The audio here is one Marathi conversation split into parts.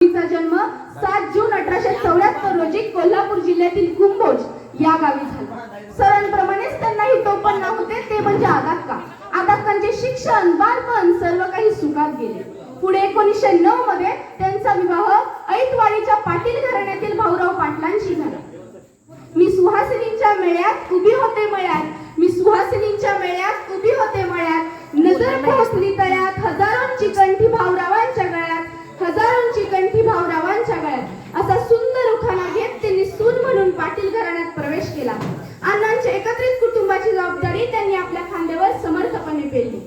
तिचा जन्म 7 जून 1874 रोजी कोल्हापूर जिल्ह्यातील कुंभोज या गावी झाला. सरांप्रमाणेच त्यांनाही टोपण नाव होते, ते म्हणजे आगाक्का. आगाक्कांचे शिक्षण, बालपण सर्व काही सुखात गेले. पुढे 1909 मध्ये त्यांचा विवाह ऐतवाडीच्या पाटील घराण्यातील भाऊराव पाटलांशी झाला. मी सुहासिनींच्या मेळ्यात उभी होते मळ्यात, मी सुहासिनींच्या मेळ्यात उभी होते मळ्यात, नजर पोहोचली तळ्यात, हजारोंची कंठी भाऊरावांच्या गळ्यात, हजारोंची कंठी भाऊरावांच्या गळ्यात. असा सुंदर उखाणा घेत त्यांनी सून म्हणून पाटील घराण्यात प्रवेश केला. अण्णांच्या एकत्रित कुटुंबाची जबाबदारी त्यांनी आपल्या खांद्यावर समर्थपणे पेलली.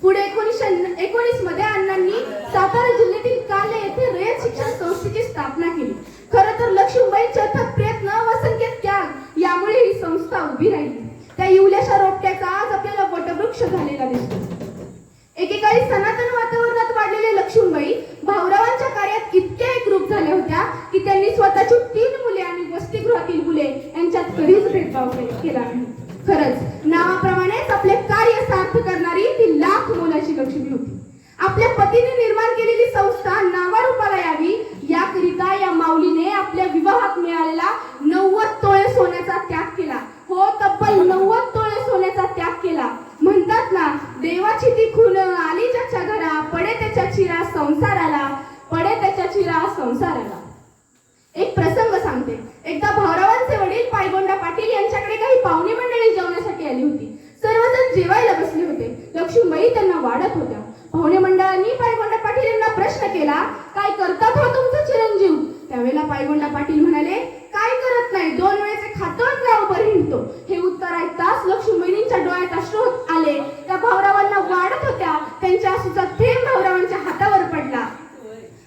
पुढे 1919 मध्ये अण्णांनी सातारा जिल्ह्यातील काले येथे रयत शिक्षण संस्थेची स्थापना केली. खरं तर लक्ष्मीबाईंचे अथक प्रयत्न व असंख्य त्याग यामुळे ही संस्था उभी राहिली. त्या इवल्याशा रोपट्याचा आज आपल्याला वटवृक्ष झालेला दिसतो. एकेकाळी सनातन वातावरणात वाढलेले लक्ष्मीबाई भाऊरावांच्या कार्यात इतक्या एकरूप झाल्या होत्या की त्यांनी स्वतःची 3 मुले आणि वसतिगृहातील मुले यांच्यात कधीच भेदभाव केला नाही. खरंच नावाप्रमाणेच आपले कार्य सार्थ करणारी ती लाख मोलाची लक्ष्मी होती. आपल्या पतीने निर्माण केलेली संस्था नावारूपाला यावी याकरिता या माऊलीने आपल्या विवाहात मिळालेला 90 तोळे सोन्याचा त्याग केला. हो, तब्बल 90 तोळे सोन्याचा त्याग केला. म्हणतात ना, देवाची ती खून आली ज्याच्या घरा, पडे त्याच्या चिरा संसाराला, पडे त्याच्या चिरा संसाराला. एक प्रसंग सांगते. एकदा भाऊरावांचे वडील पायगोंडा पाटील यांच्याकडे काही पाहुणे मंडळी जेवणासाठी आली होती. सर्वजण जेवायला बसले होते. लक्ष्मीबाई त्यांना वाढत होत्या. पाहुणे मंडळांनी पायगोंडा पाटील यांना प्रश्न केला, काय करतात हो तुमचे चिरंजीव? त्यावेळेला पायगोंडा पाटील म्हणाले, काय करत नाही, 2 वेळेचे खातो आणि गावभर हिंडतो. हे उत्तर ऐकताच लक्ष्मीबाईंच्या डोळ्यात अश्रू आले. त्या भाऊरावांना वाढत होत्या. त्यांच्या अश्रूचा थेंब भाऊरावांच्या हातावर पडला.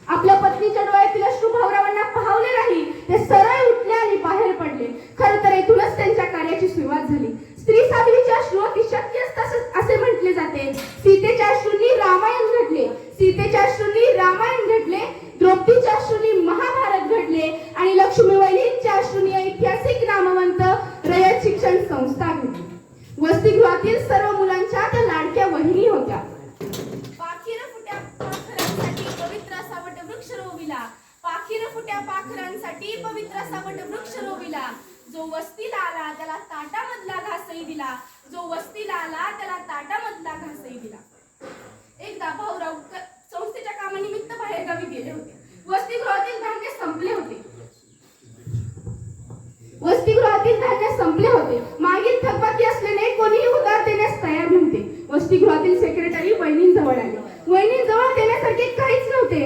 आपल्या पत्नीच्या डोळ्यातील अश्रू भाऊरावांना पाहवले नाही. ते सरळ उठले आणि बाहेर पडले. खरं तर येथूनच त्यांच्या कार्याची सुरुवात झाली. स्त्री साध्वीचे अश्रू अति शक्य असतात असे म्हटले जाते. सीतेच्या अश्रूंनी रामायण घडले, सीतेच्या अश्रूंनी रामायण घडले, द्रौपदीच्या अश्रूंनी महाभारत घडले आणि लक्ष्मीबाईंच्या अश्रूंनी ऐतिहासिक नामवंत रयत शिक्षण संस्था घडली. वसतिगृहातील सर्व मुलांच्या त्या लाडक्या वहिनी होत्या. पाखीर फुट्या पाखरांसाठी पवित्र असा वटवृक्ष रोविला, पाखीर फुट्या पाखरांसाठी पवित्र असा वटवृक्ष रोविला. जो वस्तीला आला त्याला ताटामधला घासही दिला, जो वस्तीला आला त्याला ताटामधला घासही दिला. एकदा भाऊराव संस्थेच्या कामानिमित्त बाहेरगावी गेले होते. वसतिगृहातील धान्य संपले होते. वसतिगृहातील धान्य संपले होते. मागील थकबाकी असल्याने कोणीही उधार देण्यास तयार नव्हते. वसतिगृहातील सेक्रेटरी वहिनींजवळ आले. वहिनींजवळ देण्यासारखे काहीच नव्हते.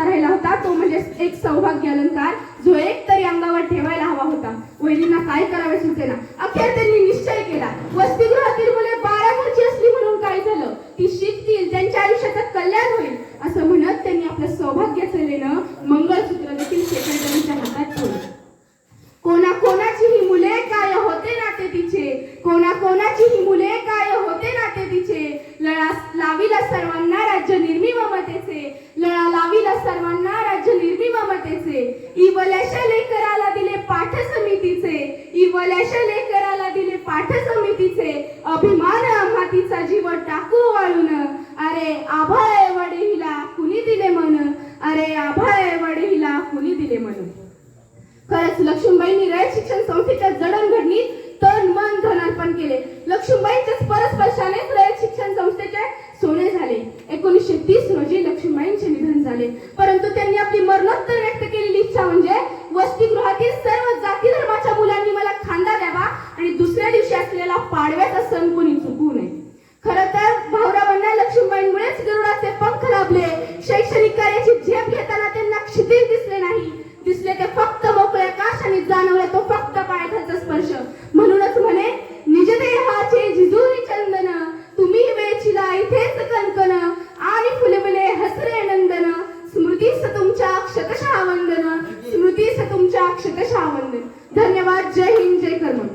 राहिला होता तो म्हणजे एक सौभाग्य अलंकार, जो एक तरी अंगावर ठेवायला हवा होता. वहिनींना काय करावे सुचेना. अखेर त्यांनी निश्चय केला, वसतिगृहातील मुले 12 घरची असली म्हणून काय झालं, ती शिकतील, त्यांच्या आयुष्याचं कल्याण होईल असं म्हणत त्यांनी आपल्या सौभाग्याचं लेणं मंगळसूत्र देखील सेक्रेटरीच्या हातात ठेवलं. कोणाची ही मुले काय होते नाते तिचे, कोणाची ही मुले काय होते नाते तिचे. लळा लाविला सर्वांना राज्य निर्मी ममतेचे, लळा लाविला सर्वांना राज्य निर्मी ममतेचे. इवल्याशा लेकराला दिले पाठ समितीचे, इवल्याशा लेकराला दिले पाठ समितीचे. अभिमान आम्हातीचा जीव टाकू वाळून, अरे आभाळ वडेहिला कुणी दिले मन, अरे आभाळ वडेहिला कुणी दिले मन. खरंच लक्ष्मीबाईंनी रयत शिक्षण संस्थेच्या जडणघडणीत तन मन धन अर्पण केले. लक्ष्मीबाईंच्या परस्पर्शाने रयत शिक्षण संस्थेचे सोने झाले. 1930 रोजी लक्ष्मीबाईंचे निधन झाले. परंतु त्यांनी आपली मरणोत्तर व्यक्त केलेली इच्छा म्हणजे वसतिगृहातील सर्व जाती धर्माच्या मुलांनी मला खांदा द्यावा आणि दुसऱ्या दिवशी असलेला पाडव्याचा सण कोणी चुकवू नये. खरं तर भाऊरावांना लक्ष्मीबाईंमुळेच गरुडाचे पंख लाभले. शैक्षणिक कार्याची झेप घेताना त्यांना क्षितिज दिसले नाही. दिसले ते फक्त मोकळे आकाश आणि जाणवले तो फक्त पायाचा स्पर्श. म्हणूनच म्हणे, निज देहाचे जिजुरी चंदन, तुम्ही वेचिला इथेच कणकण, आणि फुलविले हसरे नंदन. स्मृतीस तुमच्या क्षतशः वंदन, स्मृतीस तुमच्या क्षतशः वंदन. धन्यवाद. जय हिंद, जय कर्म.